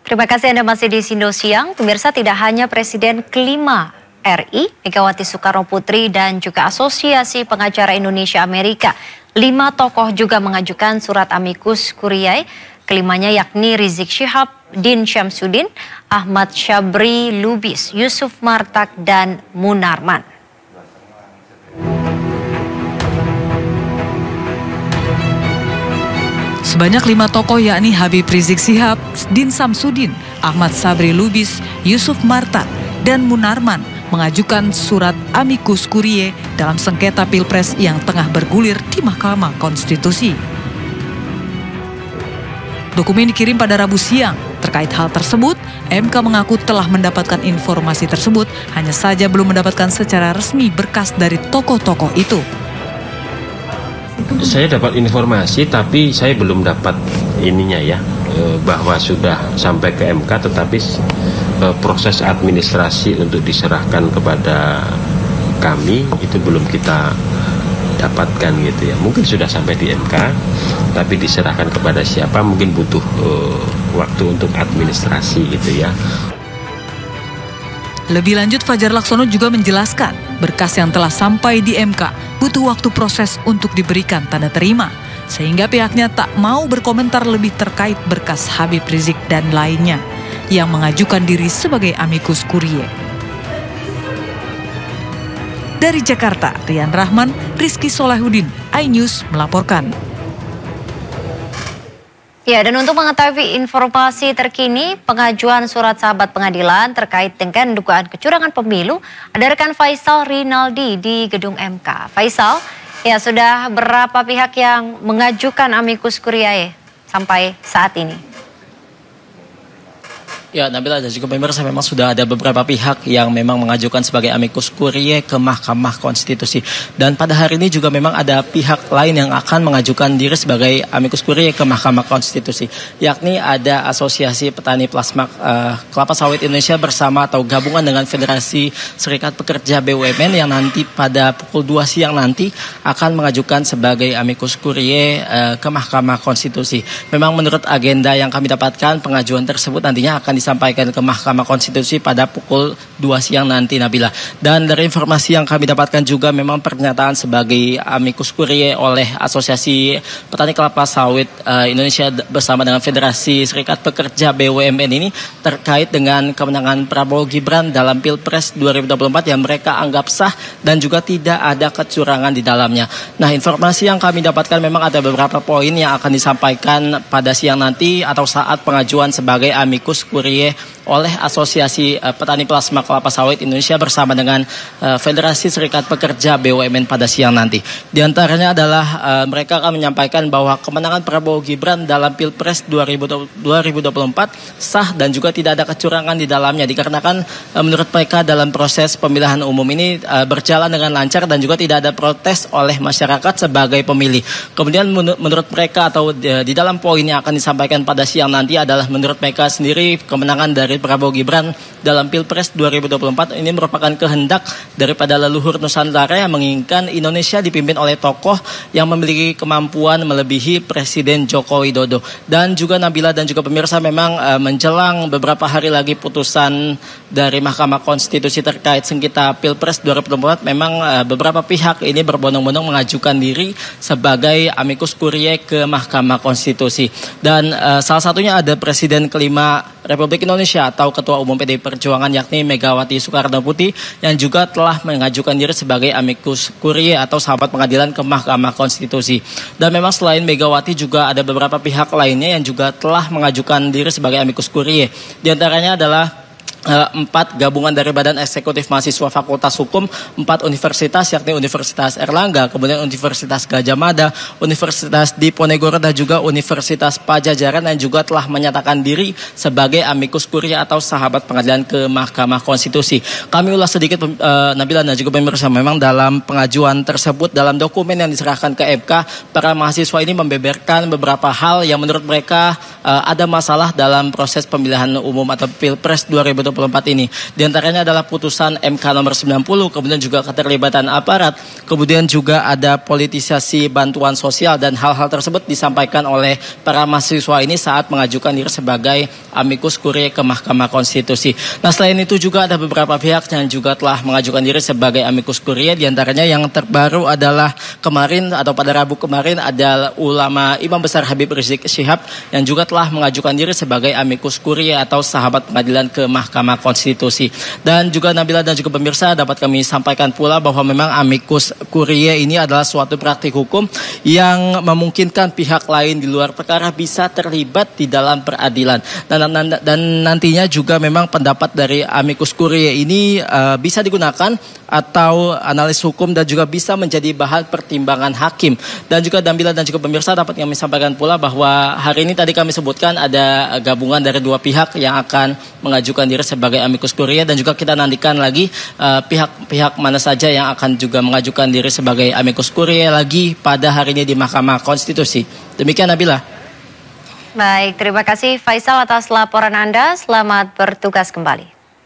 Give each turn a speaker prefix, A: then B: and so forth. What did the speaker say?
A: Terima kasih Anda masih di Sindo Siang. Pemirsa, tidak hanya Presiden kelima RI, Megawati Soekarno Putri dan juga Asosiasi Pengacara Indonesia Amerika, 5 tokoh juga mengajukan surat amicus curiae. Kelimanya yakni Rizik Syihab, Din Syamsuddin, Ahmad Syabri Lubis, Yusuf Martak, dan Munarman.
B: Sebanyak 5 tokoh yakni Habib Rizik Syihab, Din Syamsuddin, Ahmad Syabri Lubis, Yusuf Martak, dan Munarman mengajukan surat amicus curiae dalam sengketa Pilpres yang tengah bergulir di Mahkamah Konstitusi. Dokumen dikirim pada Rabu siang. Terkait hal tersebut, MK mengaku telah mendapatkan informasi tersebut, hanya saja belum mendapatkan secara resmi berkas dari tokoh-tokoh itu.
C: Saya dapat informasi, tapi saya belum dapat ininya ya, bahwa sudah sampai ke MK, tetapi proses administrasi untuk diserahkan kepada kami itu belum kita dapatkan gitu ya. Mungkin sudah sampai di MK, tapi diserahkan kepada siapa mungkin butuh waktu untuk administrasi gitu ya.
B: Lebih lanjut, Fajar Laksono juga menjelaskan berkas yang telah sampai di MK butuh waktu proses untuk diberikan tanda terima, sehingga pihaknya tak mau berkomentar lebih terkait berkas Habib Rizik dan lainnya yang mengajukan diri sebagai amicus curiae. Dari Jakarta, Rian Rahman, Rizky Solehudin, iNews melaporkan.
A: Ya, dan untuk mengetahui informasi terkini pengajuan surat sahabat pengadilan terkait dengan dugaan kecurangan pemilu, ada rekan Faisal Rinaldi di Gedung MK. Faisal, ya sudah berapa pihak yang mengajukan amicus curiae sampai saat ini?
D: Ya, Nabila dan juga pemirsa, memang sudah ada beberapa pihak yang memang mengajukan sebagai amicus curiae ke Mahkamah Konstitusi. Dan pada hari ini juga memang ada pihak lain yang akan mengajukan diri sebagai amicus curiae ke Mahkamah Konstitusi. Yakni ada Asosiasi Petani Plasma Kelapa Sawit Indonesia bersama atau gabungan dengan Federasi Serikat Pekerja BUMN yang nanti pada pukul 2 siang nanti akan mengajukan sebagai amicus curiae ke Mahkamah Konstitusi. Memang menurut agenda yang kami dapatkan, pengajuan tersebut nantinya akan disampaikan ke Mahkamah Konstitusi pada pukul 2 siang nanti, Nabila. Dan dari informasi yang kami dapatkan juga memang pernyataan sebagai amicus curiae oleh Asosiasi Petani Kelapa Sawit Indonesia bersama dengan Federasi Serikat Pekerja BUMN ini terkait dengan kemenangan Prabowo Gibran dalam Pilpres 2024 yang mereka anggap sah dan juga tidak ada kecurangan di dalamnya. Nah, informasi yang kami dapatkan memang ada beberapa poin yang akan disampaikan pada siang nanti atau saat pengajuan sebagai amicus curiae oleh Asosiasi Petani Plasma Kelapa Sawit Indonesia bersama dengan Federasi Serikat Pekerja BUMN pada siang nanti. Di antaranya adalah mereka akan menyampaikan bahwa kemenangan Prabowo Gibran dalam Pilpres 2024 sah dan juga tidak ada kecurangan di dalamnya, dikarenakan menurut mereka dalam proses pemilihan umum ini berjalan dengan lancar dan juga tidak ada protes oleh masyarakat sebagai pemilih. Kemudian menurut mereka atau di dalam poin yang akan disampaikan pada siang nanti adalah menurut mereka sendiri kemenangan dari Prabowo Gibran dalam Pilpres 2024 ini merupakan kehendak daripada leluhur Nusantara yang menginginkan Indonesia dipimpin oleh tokoh yang memiliki kemampuan melebihi Presiden Joko Widodo. Dan juga Nabila dan juga pemirsa, memang menjelang beberapa hari lagi putusan dari Mahkamah Konstitusi terkait sengketa Pilpres 2024, memang beberapa pihak ini berbondong-bondong mengajukan diri sebagai amicus curiae ke Mahkamah Konstitusi. Dan salah satunya ada Presiden kelima Republik Indonesia atau Ketua Umum PDI Perjuangan yakni Megawati Soekarno Putri yang juga telah mengajukan diri sebagai amicus curiae atau sahabat pengadilan ke Mahkamah Konstitusi. Dan memang selain Megawati juga ada beberapa pihak lainnya yang juga telah mengajukan diri sebagai amicus curiae. Di antaranya adalah 4 gabungan dari Badan Eksekutif Mahasiswa Fakultas Hukum, 4 universitas yakni Universitas Erlangga, kemudian Universitas Gadjah Mada, Universitas Diponegoro dan juga Universitas Pajajaran yang juga telah menyatakan diri sebagai amicus curiae atau sahabat pengadilan ke Mahkamah Konstitusi. Kami ulas sedikit Nabila dan juga pemirsa, memang dalam pengajuan tersebut dalam dokumen yang diserahkan ke MK, para mahasiswa ini membeberkan beberapa hal yang menurut mereka ada masalah dalam proses pemilihan umum atau Pilpres 2024 2024 ini. Di antaranya adalah putusan MK nomor 90, kemudian juga keterlibatan aparat, kemudian juga ada politisasi bantuan sosial, dan hal-hal tersebut disampaikan oleh para mahasiswa ini saat mengajukan diri sebagai amicus curiae ke Mahkamah Konstitusi. Nah, selain itu juga ada beberapa pihak yang juga telah mengajukan diri sebagai amicus curiae. Di antaranya yang terbaru adalah kemarin atau pada Rabu kemarin ada ulama Imam Besar Habib Rizik Syihab yang juga telah mengajukan diri sebagai amicus curiae atau sahabat pengadilan ke Mahkamah Konstitusi. Dan juga Nabila dan juga pemirsa, dapat kami sampaikan pula bahwa memang amicus curiae ini adalah suatu praktik hukum yang memungkinkan pihak lain di luar perkara bisa terlibat di dalam peradilan. Dan nantinya juga memang pendapat dari amicus curiae ini bisa digunakan atau analis hukum dan juga bisa menjadi bahan pertimbangan hakim. Dan juga Nabila dan juga pemirsa, dapat kami sampaikan pula bahwa hari ini tadi kami sebutkan ada gabungan dari dua pihak yang akan mengajukan diri sebagai amicus curiae, dan juga kita nantikan lagi pihak-pihak mana saja yang akan juga mengajukan diri sebagai amicus curiae lagi pada hari ini di Mahkamah Konstitusi. Demikian Nabila.
A: Baik, terima kasih Faisal atas laporan Anda. Selamat bertugas kembali.